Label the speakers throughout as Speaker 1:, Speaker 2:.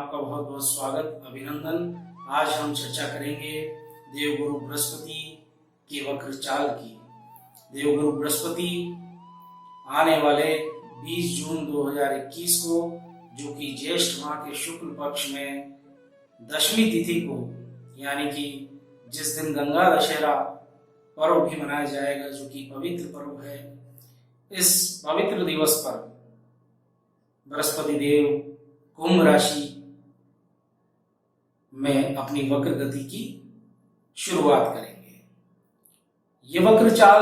Speaker 1: आपका बहुत बहुत स्वागत, अभिनंदन। आज हम चर्चा करेंगे देवगुरु बृहस्पति के वक्र चाल की। देवगुरु बृहस्पति आने वाले 20 जून 2021 को, जो कि ज्येष्ठ माह के शुक्ल पक्ष में दशमी तिथि को, यानी कि जिस दिन गंगा दशहरा पर्व भी मनाया जाएगा, जो कि पवित्र पर्व है, इस पवित्र दिवस पर बृहस्पति देव कुंभ राशि में अपनी वक्र गति की शुरुआत करेंगे। ये वक्र चाल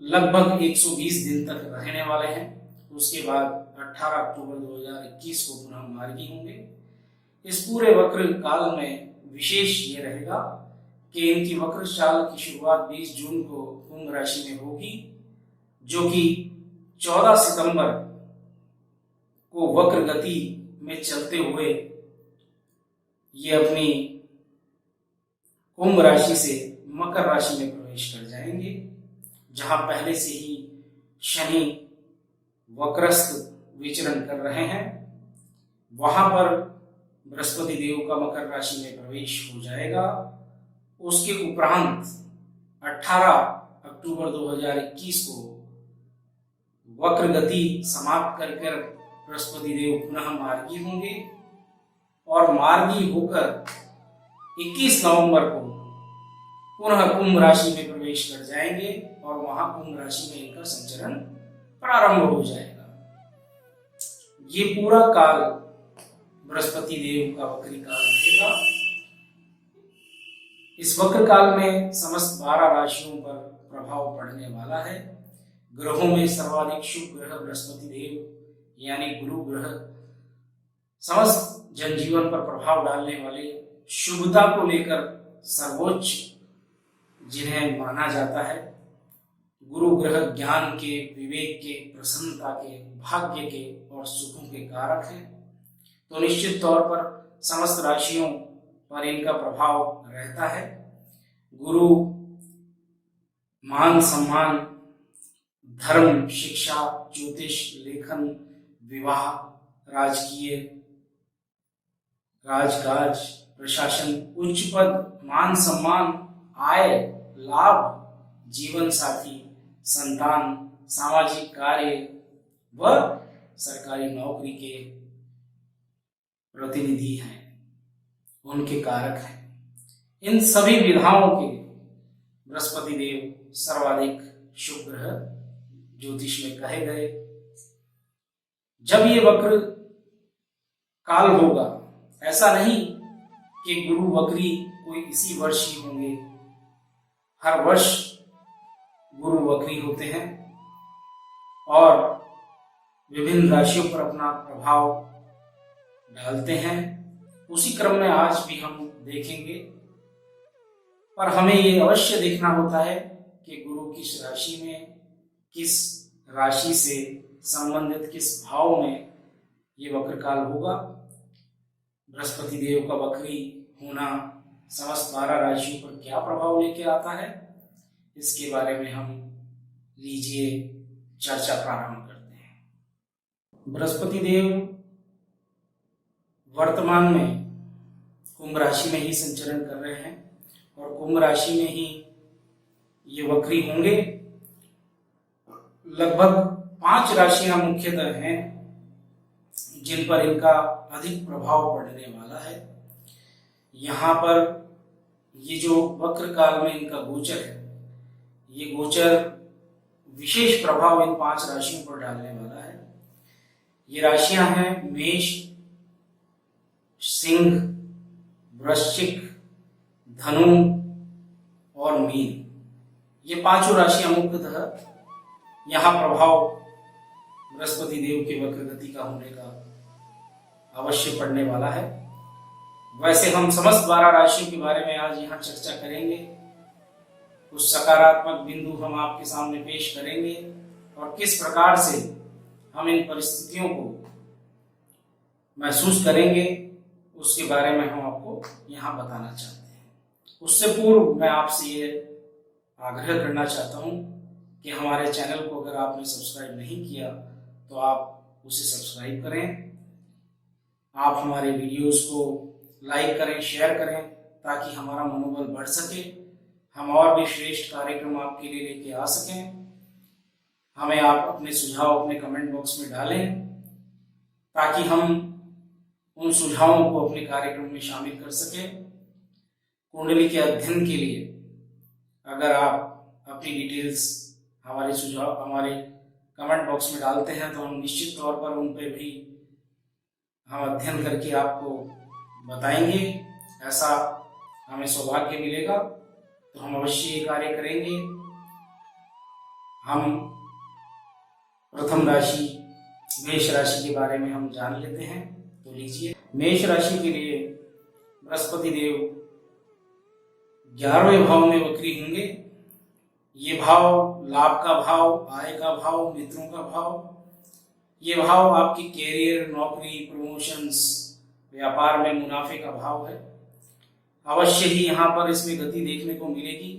Speaker 1: लगभग 120 दिन तक रहने वाले हैं। उसके बाद 18 अक्टूबर 2021 को पुनः मार्गी होंगे। इस पूरे वक्र काल में विशेष ये रहेगा कि इनकी वक्र चाल की शुरुआत 20 जून को कुंभ राशि में होगी, जो कि 14 सितंबर को वक्र गति में चलते हुए ये अपनी कुंभ राशि से मकर राशि में प्रवेश कर जाएंगे, जहां पहले से ही शनि वक्रस्थ विचरण कर रहे हैं। वहां पर बृहस्पति देव का मकर राशि में प्रवेश हो जाएगा। उसके उपरांत 18 अक्टूबर 2021 को वक्र गति समाप्त कर बृहस्पति देव पुनः मार्गी होंगे और मार्गी होकर 21 नवंबर को पुनः कुंभ राशि में प्रवेश कर जाएंगे और वहां कुंभ राशि में इनका संचरण प्रारंभ हो जाएगा। ये पूरा काल बृहस्पति देव का वक्री काल रहेगा। इस वक्र काल में समस्त 12 राशियों पर प्रभाव पड़ने वाला है। ग्रहों में सर्वाधिक शुभ ग्रह बृहस्पति देव यानी गुरु ग्रह समस्त जनजीवन पर प्रभाव डालने वाले, शुभता को लेकर सर्वोच्च जिन्हें माना जाता है। गुरु ग्रह ज्ञान के, विवेक के, प्रसन्नता के, भाग्य के और सुखों के कारक हैं। तो निश्चित तौर पर समस्त राशियों पर इनका प्रभाव रहता है। गुरु मान सम्मान, धर्म, शिक्षा, ज्योतिष, लेखन, विवाह, राजकीय, राजकाज, प्रशासन, उच्च पद, मान सम्मान, आय, लाभ, जीवन साथी, संतान, सामाजिक कार्य व सरकारी नौकरी के प्रतिनिधि हैं, उनके कारक हैं। इन सभी विधाओं के बृहस्पति देव सर्वाधिक शुभ ग्रह ज्योतिष में कहे गए। जब ये वक्र काल होगा, ऐसा नहीं कि गुरु वक्री कोई इसी वर्ष ही होंगे। हर वर्ष गुरु वक्री होते हैं और विभिन्न राशियों पर अपना प्रभाव डालते हैं। उसी क्रम में आज भी हम देखेंगे, पर हमें ये अवश्य देखना होता है कि गुरु किस राशि में, किस राशि से संबंधित किस भाव में ये वक्र काल होगा। बृहस्पति देव का वक्री होना समस्त 12 राशियों पर क्या प्रभाव लेके आता है, इसके बारे में हम लीजिए चर्चा प्रारंभ करते हैं। बृहस्पति देव वर्तमान में कुंभ राशि में ही संचरण कर रहे हैं और कुंभ राशि में ही ये वक्री होंगे। लगभग 5 राशियां मुख्यतः हैं जिन पर इनका अधिक प्रभाव पड़ने वाला है। यहाँ पर ये जो वक्र काल में इनका गोचर है, ये गोचर विशेष प्रभाव इन 5 राशियों पर डालने वाला है। ये राशियां हैं मेष, सिंह, वृश्चिक, धनु और मीन। ये 5 राशियां मुख्यतः यहाँ प्रभाव बृहस्पति देव के वक्र गति का होने का अवश्य पड़ने वाला है। वैसे हम समस्त 12 राशियों के बारे में आज यहाँ चर्चा करेंगे। कुछ सकारात्मक बिंदु हम आपके सामने पेश करेंगे और किस प्रकार से हम इन परिस्थितियों को महसूस करेंगे, उसके बारे में हम आपको यहाँ बताना चाहते हैं। उससे पूर्व मैं आपसे ये आग्रह करना चाहता हूँ कि हमारे चैनल को अगर आपने सब्सक्राइब नहीं किया तो आप उसे सब्सक्राइब करें। आप हमारे वीडियोस को लाइक करें, शेयर करें, ताकि हमारा मनोबल बढ़ सके, हम और भी श्रेष्ठ कार्यक्रम आपके लिए लेके आ सकें। हमें आप अपने सुझाव अपने कमेंट बॉक्स में डालें, ताकि हम उन सुझावों को अपने कार्यक्रम में शामिल कर सकें। कुंडली के अध्ययन के लिए अगर आप अपनी डिटेल्स हमारे सुझाव हमारे कमेंट बॉक्स में डालते हैं, तो हम निश्चित तौर पर उन पर भी हम अध्ययन करके आपको बताएंगे। ऐसा हमें सौभाग्य मिलेगा तो हम अवश्य ये कार्य करेंगे। हम प्रथम राशि मेष राशि के बारे में हम जान लेते हैं। तो लीजिए, मेष राशि के लिए बृहस्पति देव 11वें भाव में वक्री होंगे। ये भाव लाभ का भाव, आय का भाव, मित्रों का भाव, ये भाव आपकी कैरियर, नौकरी, प्रमोशंस, व्यापार में मुनाफे का भाव है। अवश्य ही यहाँ पर इसमें गति देखने को मिलेगी।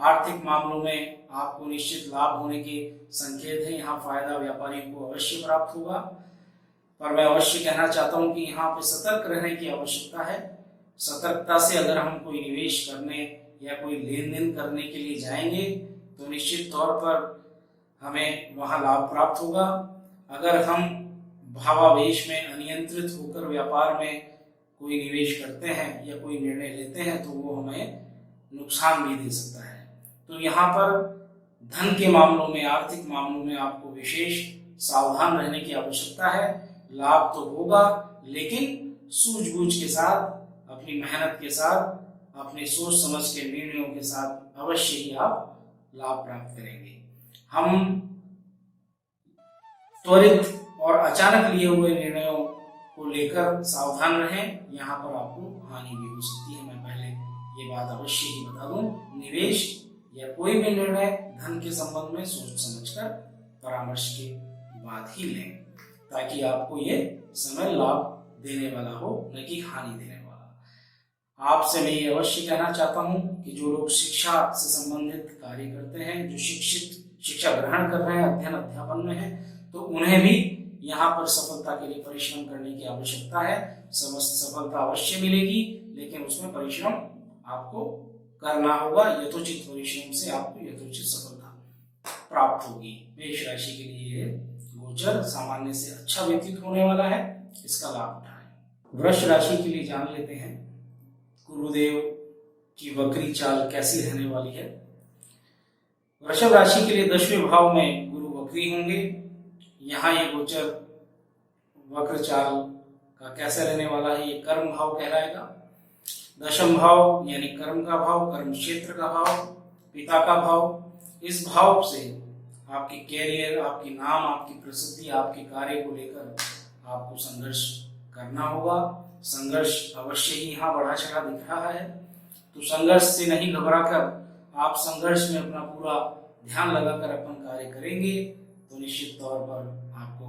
Speaker 1: आर्थिक मामलों में आपको निश्चित लाभ होने के संकेत हैं। यहाँ फायदा व्यापारियों को अवश्य प्राप्त होगा, पर मैं अवश्य कहना चाहता हूँ कि यहाँ पे सतर्क रहने की आवश्यकता है। सतर्कता से अगर हम कोई निवेश करने या कोई लेन देन करने के लिए जाएंगे तो निश्चित तौर पर हमें वहाँ लाभ प्राप्त होगा। अगर हम भावावेश में अनियंत्रित होकर व्यापार में कोई निवेश करते हैं या कोई निर्णय लेते हैं तो वो हमें नुकसान भी दे सकता है। तो यहाँ पर धन के मामलों में, आर्थिक मामलों में आपको विशेष सावधान रहने की आवश्यकता है। लाभ तो होगा, लेकिन सूझबूझ के साथ, अपनी मेहनत के साथ, अपने सोच समझ के निर्णयों के साथ अवश्य ही आप लाभ प्राप्त करेंगे। हम त्वरित और अचानक लिए हुए निर्णयों को लेकर सावधान रहें, यहाँ पर आपको हानि भी हो सकती है। मैं पहले ये बात अवश्य ही बता दूं, निवेश या कोई भी निर्णय धन के संबंध में सोच समझकर परामर्श के बाद ही लें, ताकि आपको ये समय लाभ देने वाला हो, न कि हानि देने वाला। आपसे मैं ये अवश्य कहना चाहता हूँ कि जो लोग शिक्षा से संबंधित कार्य करते हैं, जो शिक्षा ग्रहण कर रहे हैं, अध्ययन अध्यापन में है, तो उन्हें भी यहाँ पर सफलता के लिए परिश्रम करने की आवश्यकता है। सफलता अवश्य मिलेगी, लेकिन उसमें परिश्रम आपको करना होगा। यथोचित परिश्रम से आपको यथोचित सफलता प्राप्त होगी। मेष राशि के लिए गोचर सामान्य से अच्छा व्यतीत होने वाला है, इसका लाभ उठाएं। वृष राशि के लिए जान लेते हैं गुरुदेव की वक्री चाल कैसी रहने वाली है। वृषभ राशि के लिए 10वें भाव में गुरु वक्री होंगे। यहाँ ये गोचर वक्र चाल का कैसे रहने वाला है, ये कर्म भाव कहलाएगा। 10वां भाव यानी कर्म का भाव, कर्म क्षेत्र का भाव, पिता का भाव। इस भाव से आपके कैरियर, आपकी नाम, आपकी प्रसिद्धि, आपके कार्य को लेकर आपको संघर्ष करना होगा। संघर्ष अवश्य ही यहाँ बढ़ा चढ़ा दिख रहा है, तो संघर्ष से नहीं घबराकर आप संघर्ष में अपना पूरा ध्यान लगाकर अपन कार्य करेंगे तो निश्चित तौर पर आपको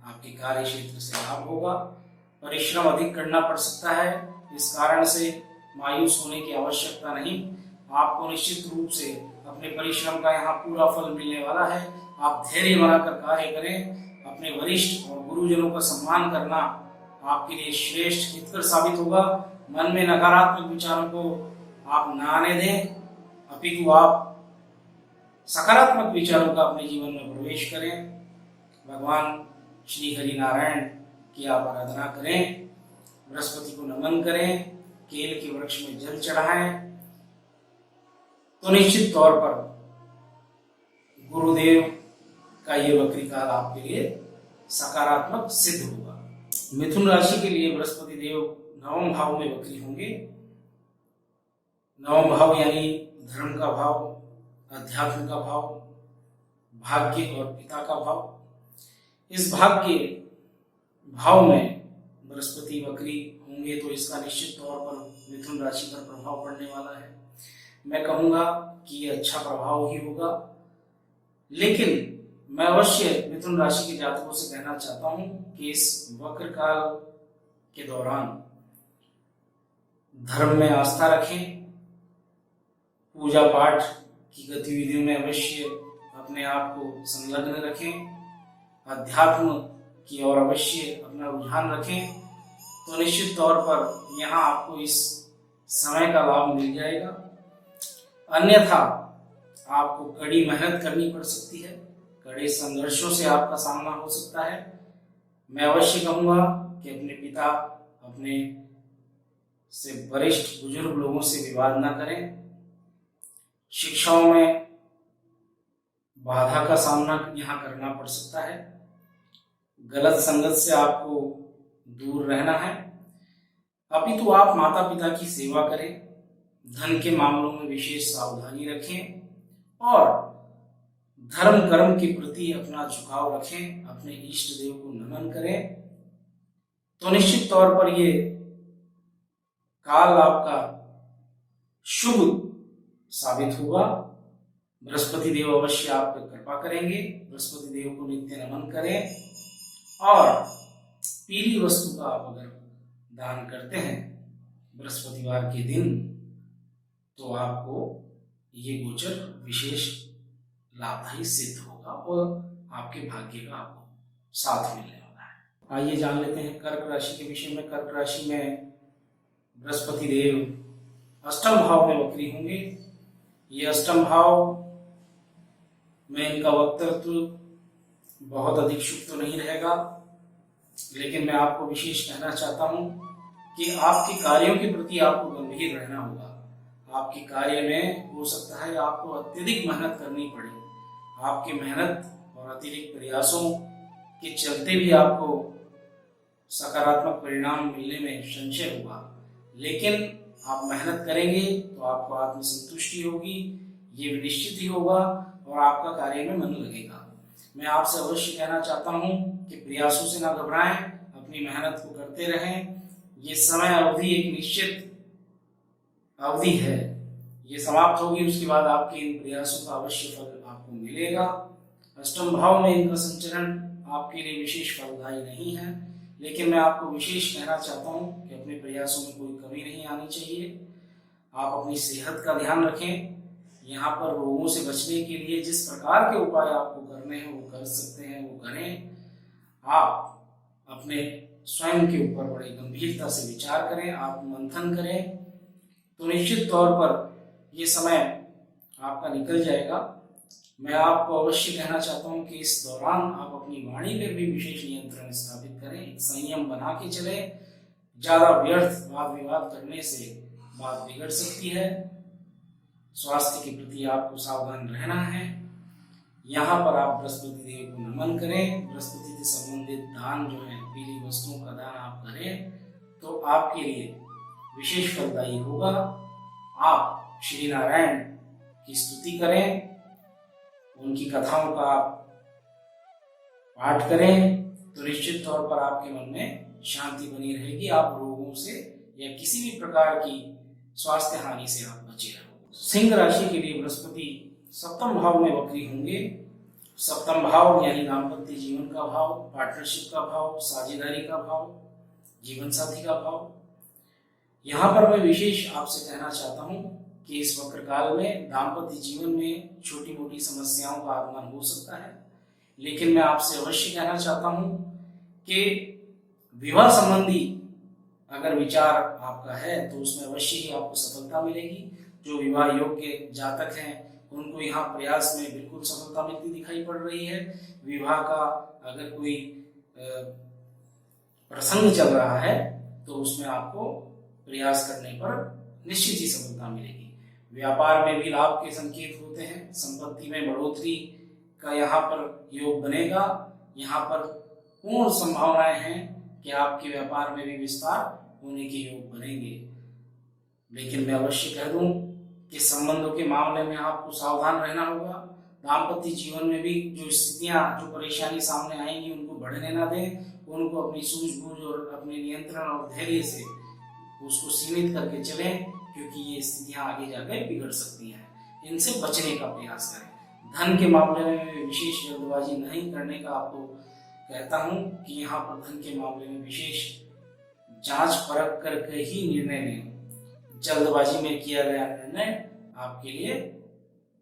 Speaker 1: आपके कार्य क्षेत्र से लाभ होगा। परिश्रम अधिक करना पड़ सकता है, इस कारण से मायूस होने की आवश्यकता नहीं। आपको निश्चित रूप से अपने परिश्रम का यहाँ पूरा फल मिलने वाला है। आप धैर्य बनाकर कार्य करें। अपने वरिष्ठ और गुरुजनों का सम्मान करना आपके लिए श्रेष्ठ हितकर साबित होगा। मन में नकारात्मक विचारों को आप ना आने दें, अपितु आप सकारात्मक विचारों का अपने जीवन में प्रवेश करें। भगवान श्री हरि नारायण की आप आराधना करें, बृहस्पति को नमन करें, केल के वृक्ष में जल चढ़ाएं, तो निश्चित तौर पर गुरुदेव का ये वक्री काल आपके लिए सकारात्मक सिद्ध होगा। मिथुन राशि के लिए बृहस्पति देव 9वें भाव में वक्री होंगे। 9वां भाव यानी धर्म का भाव, अध्यात्म का भाव, भाग्य और पिता का भाव। इस भाग्य भाव में बृहस्पति वक्री होंगे तो इसका निश्चित तौर पर मिथुन राशि पर प्रभाव पड़ने वाला है। मैं कहूँगा कि ये अच्छा प्रभाव ही होगा, लेकिन मैं अवश्य मिथुन राशि के जातकों से कहना चाहता हूँ कि इस वक्र काल के दौरान धर्म में आस्था रखें, पूजा पाठ की गतिविधियों में अवश्य अपने आप को संलग्न रखें, अध्यात्म की ओर अवश्य अपना रुझान रखें। तो निश्चित तौर पर यहाँ आपको इस समय का लाभ मिल जाएगा। अन्यथा आपको कड़ी मेहनत करनी पड़ सकती है, कड़े संघर्षों से आपका सामना हो सकता है। मैं अवश्य कहूँगा कि अपने पिता, अपने से वरिष्ठ बुजुर्ग लोगों से विवाद ना करें। शिक्षाओं में बाधा का सामना यहाँ करना पड़ सकता है। गलत संगत से आपको दूर रहना है। अपितु आप माता पिता की सेवा करें, धन के मामलों में विशेष सावधानी रखें और धर्म कर्म के प्रति अपना झुकाव रखें, अपने इष्ट देव को नमन करें। तो निश्चित तौर पर ये काल आपका शुभ साबित होगा। बृहस्पति देव अवश्य आप पर कृपा करेंगे। बृहस्पति देव को नित्य नमन करें और पीली वस्तु का आप अगर दान करते हैं बृहस्पतिवार के दिन तो आपको ये गोचर विशेष लाभदायी सिद्ध होगा और आपके भाग्य का आपको साथ मिलने वाला है। आइए जान लेते हैं कर्क राशि के विषय में। कर्क राशि में बृहस्पति देव अष्टम भाव में वक्री होंगे। ये अष्टम भाव में इनका वक्तृत्व बहुत अधिक शुभ तो नहीं रहेगा, लेकिन मैं आपको विशेष कहना चाहता हूं कि आपके कार्यों के प्रति आपको गंभीर रहना होगा। आपके कार्य में हो सकता है आपको अत्यधिक मेहनत करनी पड़े। आपकी मेहनत और अतिरिक्त प्रयासों के चलते भी आपको सकारात्मक परिणाम मिलने में संशय होगा, लेकिन आप मेहनत करेंगे तो आपको आत्मसंतुष्टि होगी, ये निश्चित ही होगा और आपका कार्य में मन लगेगा। मैं आपसे अवश्य कहना चाहता हूं कि प्रयासों से ना घबराएं, अपनी मेहनत को करते रहें। ये समय अवधि एक निश्चित अवधि है, ये समाप्त होगी, उसके बाद आपके इन प्रयासों का अवश्य फल आपको मिलेगा। अष्टम भाव में इनका संचरण आपके लिए विशेष फलदायी नहीं है, लेकिन मैं आपको विशेष कहना चाहता हूँ कि अपने प्रयासों में कोई कमी नहीं आनी चाहिए। आप अपनी सेहत का ध्यान रखें। यहाँ पर रोगों से बचने के लिए जिस प्रकार के उपाय आपको करने हैं वो कर सकते हैं, वो करें। आप अपने स्वयं के ऊपर बड़े गंभीरता से विचार करें, आप मंथन करें, तो निश्चित तौर पर ये समय आपका निकल जाएगा। मैं आपको अवश्य कहना चाहता हूँ कि इस दौरान आप अपनी वाणी पर भी विशेष नियंत्रण स्थापित करें, एक संयम बना के चले। ज्यादा व्यर्थ वाद विवाद करने से बात बिगड़ सकती है। स्वास्थ्य के प्रति आपको सावधान रहना है। यहाँ पर आप बृहस्पति देव को नमन करें। बृहस्पति से संबंधित दान जो है, पीली वस्तुओं का दान आप करें तो आपके लिए विशेष फलदायी होगा। आप श्री नारायण की स्तुति करें, उनकी कथाओं का आप पाठ करें तो निश्चित तौर पर आपके मन में शांति बनी रहेगी। आप रोगों से या किसी भी प्रकार की स्वास्थ्य हानि से आप बचे रहोगे। सिंह राशि के लिए बृहस्पति सप्तम भाव में वक्री होंगे। सप्तम भाव यानी दाम्पत्य जीवन का भाव, पार्टनरशिप का भाव, साझेदारी का भाव, जीवन साथी का भाव। यहाँ पर मैं विशेष आपसे कहना चाहता हूँ कि इस वक्र काल में दाम्पत्य जीवन में छोटी मोटी समस्याओं का आगमन हो सकता है, लेकिन मैं आपसे अवश्य कहना चाहता हूँ कि विवाह संबंधी अगर विचार आपका है तो उसमें अवश्य ही आपको सफलता मिलेगी। जो विवाह योग्य जातक हैं उनको यहाँ प्रयास में बिल्कुल सफलता मिलती दिखाई पड़ रही है। विवाह का अगर कोई प्रसंग चल रहा है तो उसमें आपको प्रयास करने पर निश्चित ही सफलता मिलेगी। व्यापार में भी लाभ के संकेत होते हैं। संपत्ति में बढ़ोतरी का यहाँ पर योग बनेगा। यहाँ पर पूर्ण संभावनाएं हैं कि आपके व्यापार में भी विस्तार होने के योग बनेंगे। लेकिन मैं अवश्य कह दूं कि संबंधों के मामले में आपको सावधान रहना होगा। दाम्पत्य जीवन में भी जो स्थितियां, जो परेशानी सामने आएंगी उनको बढ़ने ना दें। उनको अपनी सूझबूझ और अपने नियंत्रण और धैर्य से उसको सीमित करके चलें, क्योंकि ये स्थितियां आगे जाकर बिगड़ सकती हैं। इनसे बचने का प्रयास करें। धन के मामले में विशेष जल्दबाजी नहीं करने का आपको कहता हूं कि यहाँ पर धन के मामले में विशेष जांच परख करके ही निर्णय लें। जल्दबाजी में किया गया निर्णय आपके लिए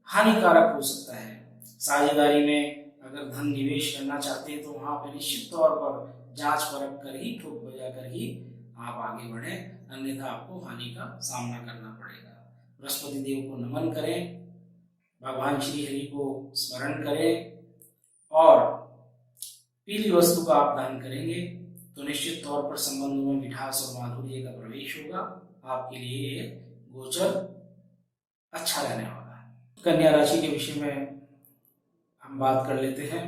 Speaker 1: हानिकारक हो सकता है। साझेदारी में अगर धन निवेश करना चाहते हैं तो वहां पर निश्चित तौर पर जांच परख कर ही, ठोक बजा कर ही आप आगे बढ़ें, अन्यथा आपको हानि का सामना करना पड़ेगा। बृहस्पति देव को नमन करें, भगवान श्री हरि को स्मरण करें और पीली वस्तु का आप दान करेंगे तो निश्चित तौर पर संबंधों में मिठास और माधुर्य का प्रवेश होगा। आपके लिए ये गोचर अच्छा रहने वाला है। कन्या राशि के विषय में हम बात कर लेते हैं।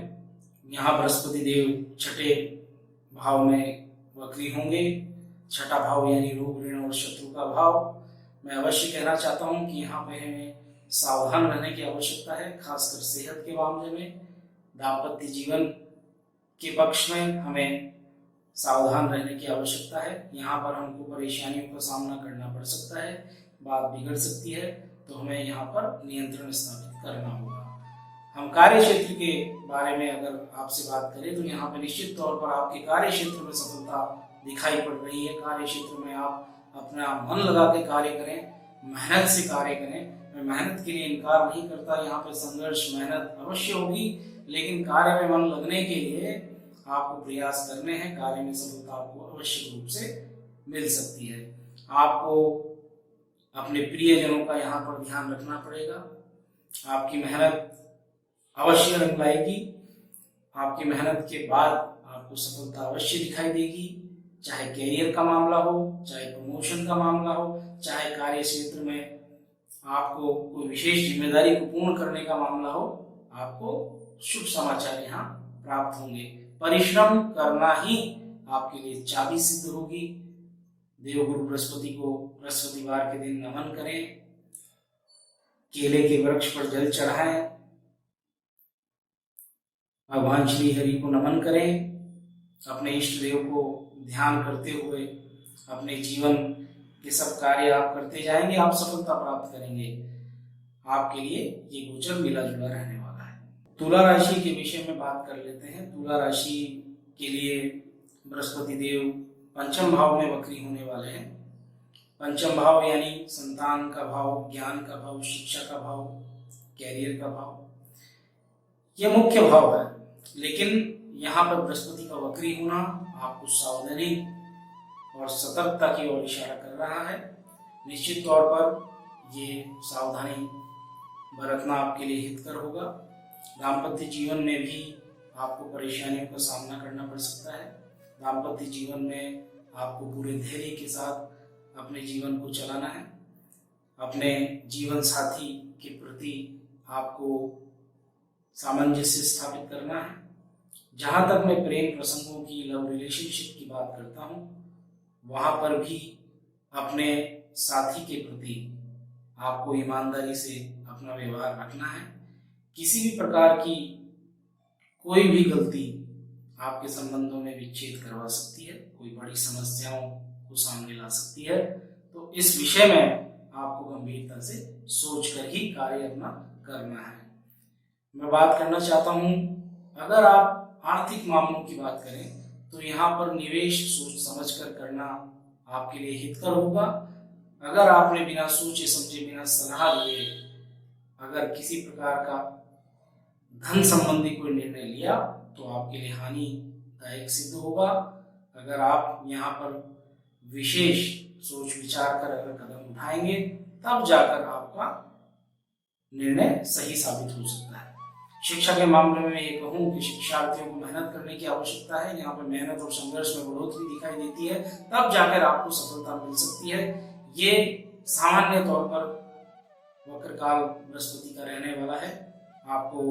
Speaker 1: यहाँ बृहस्पति देव छठे भाव में वक्री होंगे। छठा भाव यानी रोग, ऋण और शत्रु का भाव। मैं अवश्य कहना चाहता हूँ कि यहाँ पे हमें सावधान रहने की आवश्यकता है, खासकर सेहत के मामले में। दाम्पत्य जीवन के पक्ष में हमें सावधान रहने की आवश्यकता है। यहाँ पर हमको परेशानियों का सामना करना पड़ सकता है, बात बिगड़ सकती है, तो हमें यहाँ पर नियंत्रण स्थापित करना होगा। हम कार्य क्षेत्र के बारे में अगर आपसे बात करें तो यहाँ पर निश्चित तौर पर आपके कार्य क्षेत्र में सफलता दिखाई पड़ रही है। कार्य क्षेत्र में आप अपना मन लगा के कार्य करें, मेहनत से कार्य करें। मैं मेहनत के लिए इनकार नहीं करता, यहाँ पे संघर्ष मेहनत अवश्य होगी, लेकिन कार्य में मन लगने के लिए आपको प्रयास करने हैं। कार्य में सफलता आपको अवश्य रूप से मिल सकती है। आपको अपने प्रियजनों का यहाँ पर ध्यान रखना पड़ेगा। आपकी मेहनत अवश्य रंग लाएगी। आपकी मेहनत के बाद आपको सफलता अवश्य दिखाई देगी, चाहे कैरियर का मामला हो, चाहे प्रमोशन का मामला हो, चाहे कार्य क्षेत्र में आपको कोई विशेष जिम्मेदारी को पूर्ण करने का मामला हो। आपको शुभ समाचार यहाँ प्राप्त होंगे। परिश्रम करना ही आपके लिए चाबी सिद्ध होगी। देवगुरु बृहस्पति को बृहस्पतिवार के दिन नमन करें, केले के वृक्ष पर जल चढ़ाएं, भगवान श्री हरि को नमन करें, अपने इष्ट देव को ध्यान करते हुए अपने जीवन के सब कार्य आप करते जाएंगे, आप सफलता प्राप्त करेंगे। आपके लिए ये गोचर मिला जुला रहने वाला है। तुला राशि के विषय में बात कर लेते हैं। तुला राशि के लिए बृहस्पति देव पंचम भाव में वक्री होने वाले हैं। पंचम भाव यानी संतान का भाव, ज्ञान का भाव, शिक्षा का भाव, कैरियर का भाव, यह मुख्य भाव है। लेकिन यहाँ पर बृहस्पति का वक्री होना आपको सावधानी और सतर्कता की ओर इशारा कर रहा है। निश्चित तौर पर ये सावधानी बरतना आपके लिए हितकर होगा। दाम्पत्य जीवन में भी आपको परेशानियों का सामना करना पड़ सकता है। दाम्पत्य जीवन में आपको पूरे धैर्य के साथ अपने जीवन को चलाना है। अपने जीवन साथी के प्रति आपको सामंजस्य स्थापित करना है। जहाँ तक मैं प्रेम प्रसंगों की, लव रिलेशनशिप की बात करता हूँ, वहाँ पर भी अपने साथी के प्रति आपको ईमानदारी से अपना व्यवहार रखना है। किसी भी प्रकार की कोई भी गलती आपके संबंधों में विच्छेद करवा सकती है, कोई बड़ी समस्याओं को सामने ला सकती है। तो इस विषय में आपको गंभीरता से सोचकर ही कार्य अपना करना है। मैं बात करना चाहता हूँ, अगर आप आर्थिक मामलों की बात करें तो यहाँ पर निवेश सोच समझकर करना आपके लिए हितकर होगा। अगर आपने बिना सोचे समझे, बिना सलाह लिए अगर किसी प्रकार का धन संबंधी कोई निर्णय लिया तो आपके लिए हानिदायक सिद्ध होगा। अगर आप यहाँ पर विशेष सोच विचार कर अगर कदम उठाएंगे तब जाकर आपका निर्णय सही साबित हो सकता है। शिक्षा के मामले में ये कहूँ कि शिक्षार्थियों को मेहनत करने की आवश्यकता है। यहाँ पर मेहनत और संघर्ष में बढ़ोतरी दिखाई देती है, तब जाकर आपको सफलता मिल सकती है। ये सामान्य तौर पर वक्रकाल बृहस्पति का रहने वाला है। आपको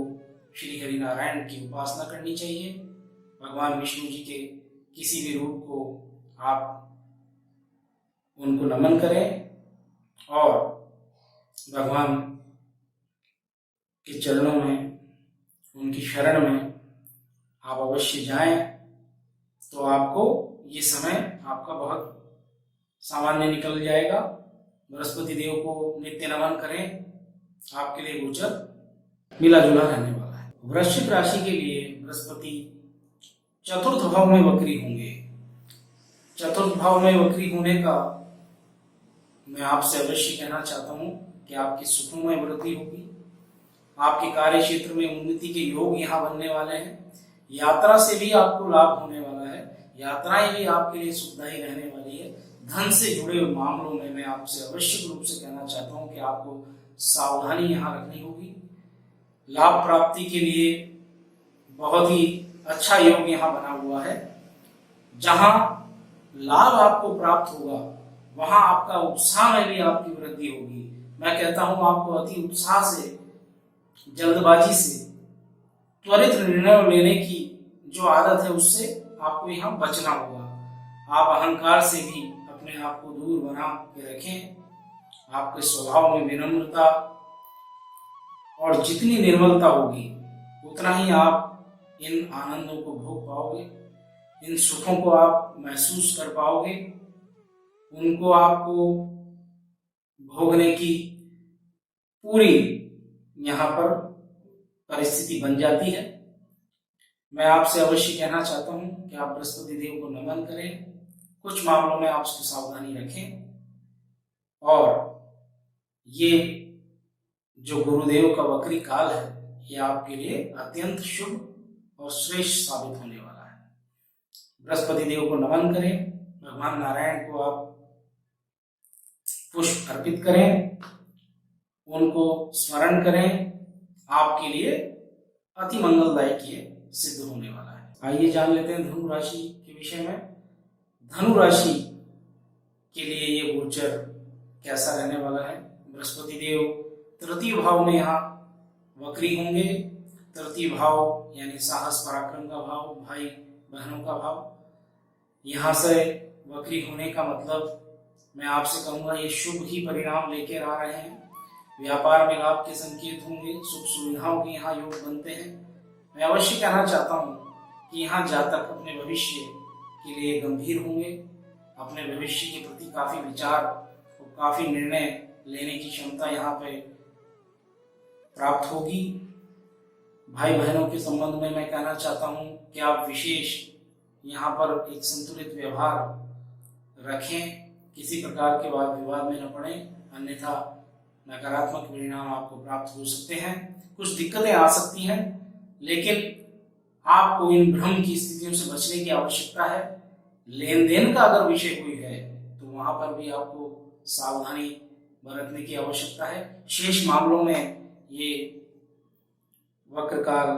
Speaker 1: श्री हरि नारायण की उपासना करनी चाहिए। भगवान विष्णु जी के किसी भी रूप को आप उनको नमन करें और भगवान के चरणों में, उनकी शरण में आप अवश्य जाएं, तो आपको ये समय आपका बहुत सामान्य निकल जाएगा। बृहस्पति देव को नित्य नमन करें, आपके लिए गोचर मिला जुला रहने वाला है। वृश्चिक राशि के लिए बृहस्पति चतुर्थ भाव में वक्री होंगे। चतुर्थ भाव में वक्री होने का मैं आपसे अवश्य कहना चाहता हूँ कि आपकी सुखों में वृद्धि होगी। आपके कार्य क्षेत्र में उन्नति के योग यहाँ बनने वाले हैं। यात्रा से भी आपको लाभ होने वाला है। यात्राएं भी आपके लिए सुखदायी रहने वाली है। धन से जुड़े हुए मामलों में मैं आपसे आवश्यक रूप से कहना चाहता हूं कि आपको सावधानी यहाँ रखनी होगी। लाभ प्राप्ति के लिए बहुत ही अच्छा योग यहाँ बना हुआ है। जहां लाभ आपको प्राप्त होगा वहां आपका उत्साह में भी आपकी वृद्धि होगी। मैं कहता हूं आपको अति उत्साह से, जल्दबाजी से, त्वरित निर्णय लेने की जो आदत है उससे आपको यहाँ बचना होगा। आप अहंकार से भी अपने आप को दूर बना के रखें। आपके स्वभाव में विनम्रता और जितनी निर्मलता होगी उतना ही आप इन आनंदों को भोग पाओगे, इन सुखों को आप महसूस कर पाओगे, उनको आपको भोगने की पूरी यहाँ पर परिस्थिति बन जाती है। मैं आपसे अवश्य कहना चाहता हूं कि आप बृहस्पति देव को नमन करें, कुछ मामलों में आप उसकी सावधानी रखें और ये जो गुरुदेव का वक्री काल है ये आपके लिए अत्यंत शुभ और श्रेष्ठ साबित होने वाला है। बृहस्पति देव को नमन करें, भगवान नारायण को आप पुष्प अर्पित करें, उनको स्मरण करें, आपके लिए अति मंगलदायक ये सिद्ध होने वाला है। आइए जान लेते हैं धनु राशि के विषय में। धनु राशि के लिए ये गोचर कैसा रहने वाला है। बृहस्पति देव तृतीय भाव में यहाँ वक्री होंगे। तृतीय भाव यानी साहस पराक्रम का भाव, भाई बहनों का भाव। यहाँ से वक्री होने का मतलब मैं आपसे कहूंगा ये शुभ ही परिणाम लेकर आ रहे हैं। व्यापार में लाभ के संकेत होंगे, सुख सुविधाओं के यहाँ योग बनते हैं। मैं अवश्य कहना चाहता हूँ कि यहाँ जातक अपने भविष्य के लिए गंभीर होंगे, अपने भविष्य के प्रति काफी विचार और काफी निर्णय लेने की क्षमता यहाँ पे प्राप्त होगी। भाई बहनों के संबंध में मैं कहना चाहता हूँ कि आप विशेष यहाँ पर एक संतुलित व्यवहार रखें, किसी प्रकार के वाद विवाद में न पड़े, अन्यथा नकारात्मक परिणाम आपको प्राप्त हो सकते हैं। कुछ दिक्कतें आ सकती हैं, लेकिन आपको इन भ्रम की स्थितियों से बचने की आवश्यकता है। लेन देन का अगर विषय कोई है तो वहां पर भी आपको सावधानी बरतने की आवश्यकता है। शेष मामलों में ये वक्र काल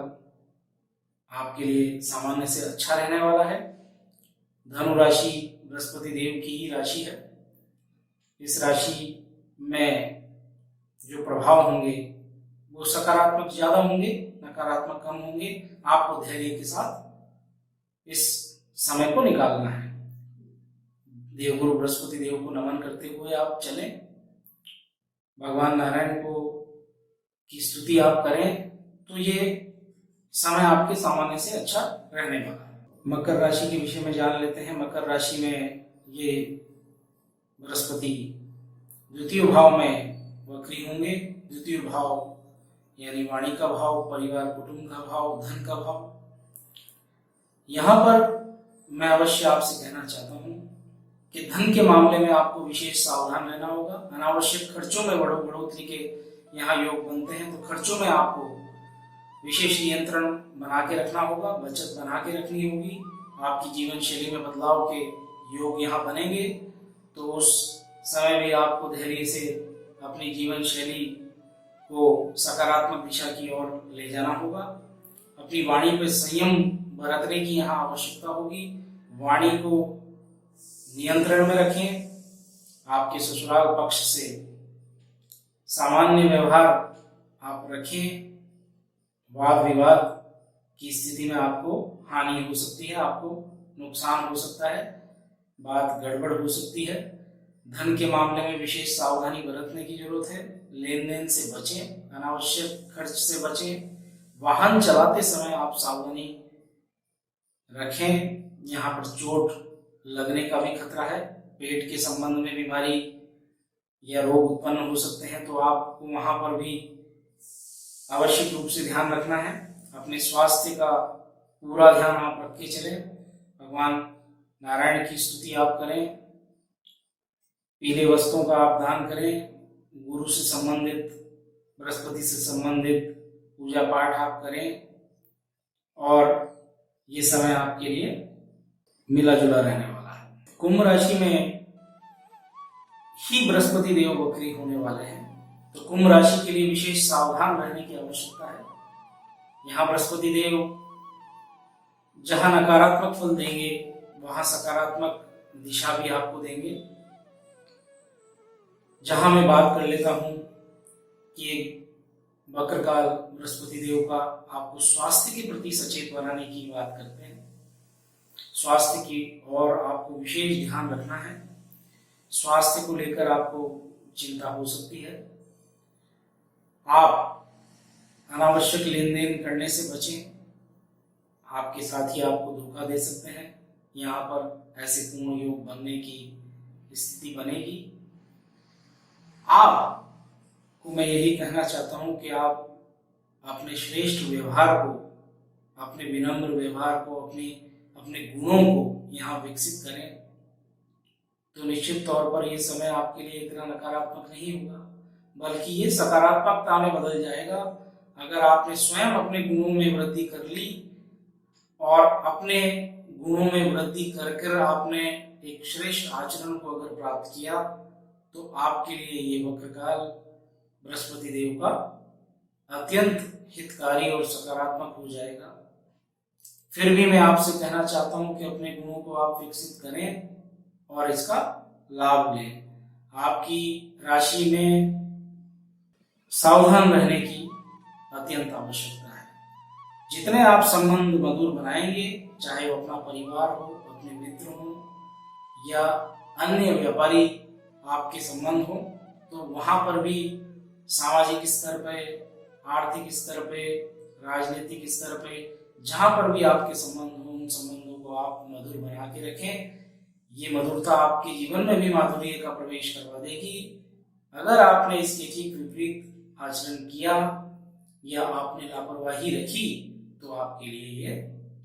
Speaker 1: आपके लिए सामान्य से अच्छा रहने वाला है। धनु राशि बृहस्पति देव की ही राशि है। इस राशि में जो प्रभाव होंगे वो सकारात्मक ज्यादा होंगे, नकारात्मक कम होंगे। आपको धैर्य के साथ इस समय को निकालना है। देवगुरु बृहस्पति देव को नमन करते हुए आप चलें, भगवान नारायण को की स्तुति आप करें तो ये समय आपके सामान्य से अच्छा रहने वाला है। मकर राशि के विषय में जान लेते हैं। मकर राशि में ये बृहस्पति द्वितीय भाव में वक्री होंगे। द्वितीय भाव यानी वाणी का भाव, परिवार कुटुंब का भाव, धन का भाव। यहाँ पर मैं अवश्य आपसे कहना चाहता हूँ कि धन के मामले में आपको विशेष सावधान रहना होगा। अनावश्यक खर्चों में बढ़ोतरी के यहाँ योग बनते हैं, तो खर्चों में आपको विशेष नियंत्रण बना के रखना होगा, बचत बना के रखनी होगी। आपकी जीवन शैली में बदलाव के योग यहाँ बनेंगे, तो उस समय भी आपको धैर्य से अपनी जीवन शैली को सकारात्मक दिशा की ओर ले जाना होगा। अपनी वाणी पर संयम बरतने की यहाँ आवश्यकता होगी। वाणी को नियंत्रण में रखें। आपके ससुराल पक्ष से सामान्य व्यवहार आप रखें। वाद विवाद की स्थिति में आपको हानि हो सकती है, आपको नुकसान हो सकता है, बात गड़बड़ हो सकती है। धन के मामले में विशेष सावधानी बरतने की जरूरत है। लेन देन से बचें, अनावश्यक खर्च से बचें। वाहन चलाते समय आप सावधानी रखें। यहाँ पर चोट लगने का भी खतरा है। पेट के संबंध में बीमारी या रोग उत्पन्न हो सकते हैं, तो आपको वहां पर भी आवश्यक रूप से ध्यान रखना है। अपने स्वास्थ्य का पूरा ध्यान आप रख के चलें। भगवान नारायण की स्तुति आप करें, पीले वस्त्रों का आप दान करें, गुरु से संबंधित, बृहस्पति से संबंधित पूजा पाठ आप करें और ये समय आपके लिए मिला जुला रहने वाला है। कुंभ राशि में ही बृहस्पति देव वक्री होने वाले हैं, तो कुंभ राशि के लिए विशेष सावधान रहने की आवश्यकता है। यहाँ बृहस्पति देव जहां नकारात्मक फल देंगे वहां सकारात्मक दिशा भी आपको देंगे। जहां मैं बात कर लेता हूं कि वक्रकाल बृहस्पति देव का आपको स्वास्थ्य के प्रति सचेत बनाने की बात करते हैं। स्वास्थ्य की और आपको विशेष ध्यान रखना है। स्वास्थ्य को लेकर आपको चिंता हो सकती है। आप अनावश्यक लेन देन करने से बचें। आपके साथी आपको धोखा दे सकते हैं। यहाँ पर ऐसे पूर्ण योग बनने की स्थिति बनेगी। आपको मैं यही कहना चाहता हूं कि आप अपने श्रेष्ठ व्यवहार को, अपने विनम्र व्यवहार को, अपने गुणों को यहाँ विकसित करें, तो निश्चित तौर पर ये समय आपके लिए इतना नकारात्मक नहीं होगा, बल्कि ये सकारात्मकता में बदल जाएगा। अगर आपने स्वयं अपने गुणों में वृद्धि कर ली और अपने गुणों में वृद्धि कर आपने एक श्रेष्ठ आचरण को अगर प्राप्त किया, तो आपके लिए ये वक्रकाल बृहस्पति देव का अत्यंत हितकारी और सकारात्मक हो जाएगा। फिर भी मैं आपसे कहना चाहता हूं कि अपने गुणों को आप विकसित करें और इसका लाभ लें। आपकी राशि में सावधान रहने की अत्यंत आवश्यकता है। जितने आप संबंध मधुर बनाएंगे, चाहे वो अपना परिवार हो, अपने मित्र हो या अन्य व्यापारी आपके संबंध हो, तो वहां पर भी सामाजिक स्तर पे, आर्थिक स्तर पे, राजनीतिक स्तर पे, जहां पर भी आपके संबंध हो, उन संबंधों को आप मधुर बना के रखें। ये मधुरता आपके जीवन में भी माधुर्य का प्रवेश करवा देगी। अगर आपने इसके ठीक विपरीत आचरण किया या आपने लापरवाही रखी, तो आपके लिए ये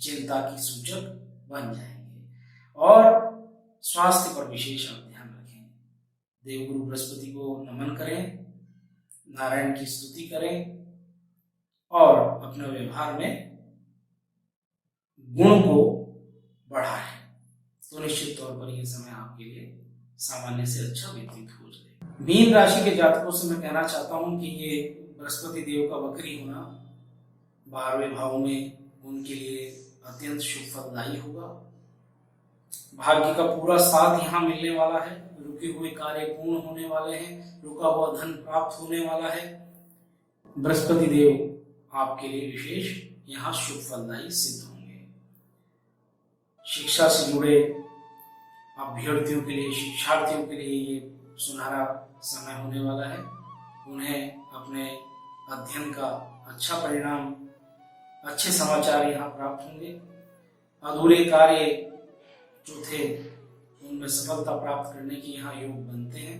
Speaker 1: चिंता की सूचक बन जाएंगे। और स्वास्थ्य पर विशेष आप ध्यान रखें। देवगुरु बृहस्पति को नमन करें, नारायण की स्तुति करें और अपने व्यवहार में गुण को बढ़ाएं, तो निश्चित तौर पर यह समय आपके लिए सामान्य से अच्छा व्यतीत हो जाएगा। मीन राशि के जातकों से मैं कहना चाहता हूं कि ये बृहस्पति देव का वक्री होना 12वें भाव में उनके लिए अत्यंत शुभ फलदायी होगा। भाग्य का पूरा साथ यहाँ मिलने वाला है। रुके हुए कार्य पूर्ण होने वाले हैं। रुका हुआ धन प्राप्त होने वाला है। बृहस्पति देव आपके लिए विशेष यहाँ शुभ फलदायी सिद्ध होंगे। शिक्षा से जुड़े अभ्यर्थियों के लिए, शिक्षार्थियों के लिए ये सुनहरा समय होने वाला है। उन्हें अपने अध्ययन का अच्छा परिणाम, अच्छे समाचार यहाँ प्राप्त होंगे। अधूरे कार्य जो थे उनमें सफलता प्राप्त करने की यहाँ योग बनते हैं।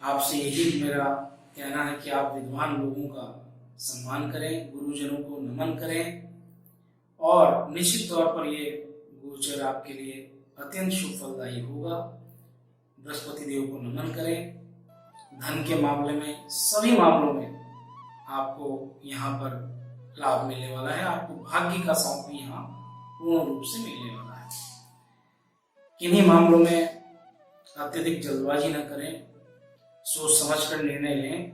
Speaker 1: आपसे यही मेरा कहना है कि आप विद्वान लोगों का सम्मान करें, गुरुजनों को नमन करें और निश्चित तौर पर ये गोचर आपके लिए अत्यंत शुभ फलदायी होगा। बृहस्पति देव को नमन करें। धन के मामले में, सभी मामलों में आपको यहाँ पर लाभ मिलने वाला है। आपको भाग्य का साथ भी यहाँ पूर्ण रूप से मिलने वाला है। किन्हीं मामलों में अत्यधिक जल्दबाजी न करें, सोच समझकर निर्णय लें।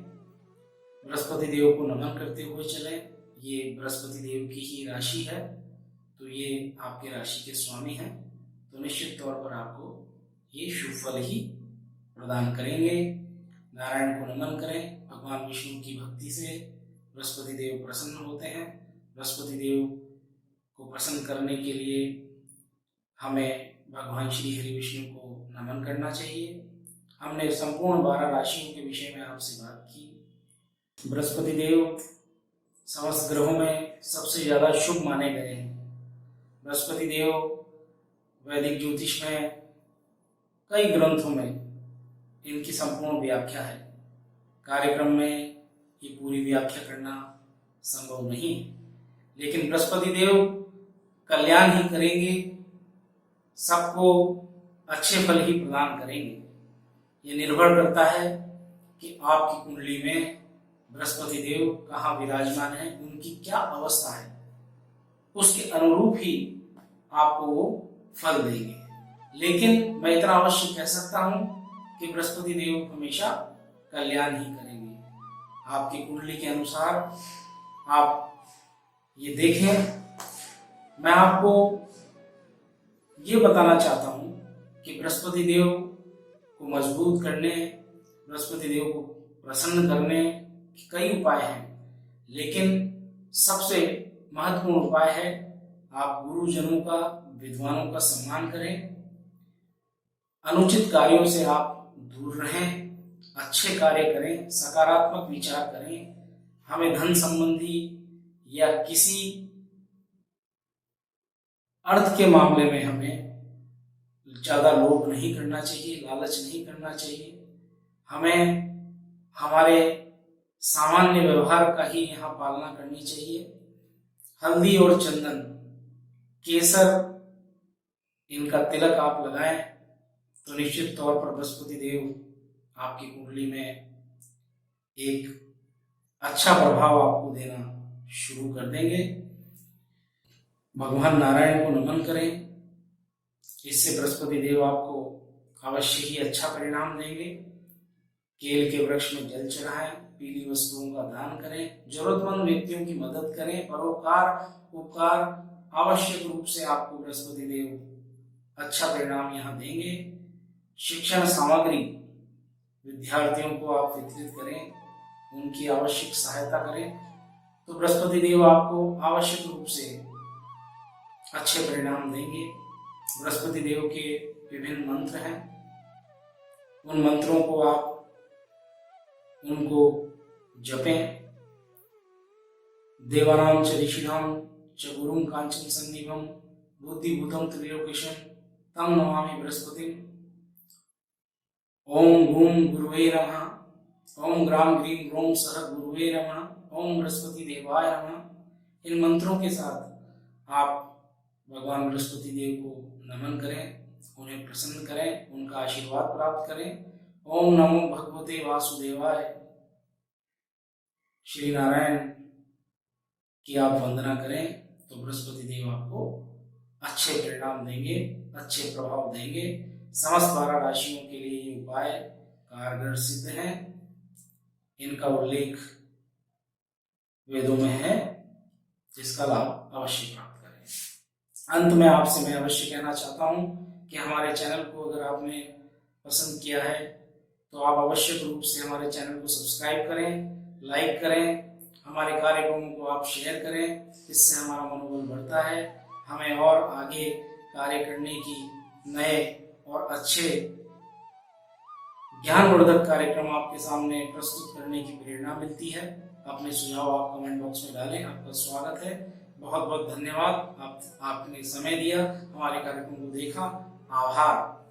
Speaker 1: बृहस्पति देव को नमन करते हुए चलें। ये बृहस्पति देव की ही राशि है, तो ये आपके राशि के स्वामी हैं, तो निश्चित तौर पर आपको ये शुभ फल ही प्रदान करेंगे। नारायण को नमन करें। भगवान विष्णु की भक्ति से बृहस्पति देव प्रसन्न होते हैं। बृहस्पति देव को प्रसन्न करने के लिए हमें भगवान श्री हरि विष्णु को नमन करना चाहिए। हमने संपूर्ण 12 राशियों के विषय में आपसे बात की। बृहस्पति देव समस्त ग्रहों में सबसे ज्यादा शुभ माने गए हैं। बृहस्पति देव वैदिक ज्योतिष में कई ग्रंथों में इनकी संपूर्ण व्याख्या है। कार्यक्रम में ये पूरी व्याख्या करना संभव नहीं, लेकिन बृहस्पति देव कल्याण ही करेंगे, सबको अच्छे फल ही प्रदान करेंगे। ये निर्भर करता है कि आपकी कुंडली में बृहस्पति देव कहाँ विराजमान है, उनकी क्या अवस्था है, उसके अनुरूप ही आपको वो फल देंगे। लेकिन मैं इतना अवश्य कह सकता हूं कि बृहस्पति देव हमेशा कल्याण ही करेंगे। आपकी कुंडली के अनुसार आप ये देखें। मैं आपको ये बताना चाहता हूं कि बृहस्पति देव को मजबूत करने, बृहस्पति देव को प्रसन्न करने के कई उपाय हैं, लेकिन सबसे महत्वपूर्ण उपाय है आप गुरुजनों का, विद्वानों का सम्मान करें, अनुचित कार्यों से आप दूर रहें, अच्छे कार्य करें, सकारात्मक विचार करें। हमें धन संबंधी या किसी अर्थ के मामले में हमें ज्यादा लोभ नहीं करना चाहिए, लालच नहीं करना चाहिए। हमें हमारे सामान्य व्यवहार का ही यहाँ पालना करनी चाहिए। हल्दी और चंदन, केसर, इनका तिलक आप लगाएं तो निश्चित तौर पर बृहस्पति देव आपकी कुंडली में एक अच्छा प्रभाव आपको देना शुरू कर देंगे। भगवान नारायण को नमन करें, इससे बृहस्पति देव आपको अवश्य ही अच्छा परिणाम देंगे। केल के वृक्ष में जल चढ़ाएं, पीली वस्तुओं का दान करें, जरूरतमंद व्यक्तियों की मदद करें, परोपकार उपकार आवश्यक रूप से आपको बृहस्पति देव अच्छा परिणाम यहाँ देंगे। शिक्षण सामग्री विद्यार्थियों को आप वितरित करें, उनकी आवश्यक सहायता करें, तो बृहस्पति देव आपको आवश्यक रूप से अच्छे परिणाम देंगे। बृहस्पति देव के विभिन्न मंत्र हैं, उन मंत्रों को आप उनको जपें। देवानां च ऋषीणां च गुरुं कांचन सन्निभं बुद्धिभूतं त्रिलोकेशं तं नमामि बृहस्पतिम्। ओम गूं गुरुवे नमः, ओम ग्राम ग्रीं ग्रों सह गुरुवे नमः, ओम बृहस्पति देवाय नमः। इन मंत्रों के साथ आप भगवान बृहस्पति देव को नमन करें, उन्हें प्रसन्न करें, उनका आशीर्वाद प्राप्त करें। ओम नमो भगवते वासुदेवाय। श्री नारायण की आप वंदना करें तो बृहस्पति देव आपको अच्छे परिणाम देंगे, अच्छे प्रभाव देंगे। समस्त 12 राशियों के लिए ये उपाय कारगर सिद्ध हैं। इनका उल्लेख वेदों में है, जिसका लाभ अवश्य प्राप्त करें। अंत में आपसे मैं अवश्य कहना चाहता हूं कि हमारे चैनल को अगर आपने पसंद किया है तो आप आवश्यक रूप से हमारे चैनल को सब्सक्राइब करें, लाइक करें, हमारे कार्यक्रमों को आप शेयर करें। इससे हमारा मनोबल बढ़ता है, हमें और आगे कार्य करने की, नए और अच्छे ज्ञानवर्धक कार्यक्रम आपके सामने प्रस्तुत करने की प्रेरणा मिलती है। अपने सुझाव आप कमेंट बॉक्स में डालें। आपका स्वागत है। बहुत बहुत धन्यवाद। आपने समय दिया, हमारे कार्यक्रम को देखा। आभार।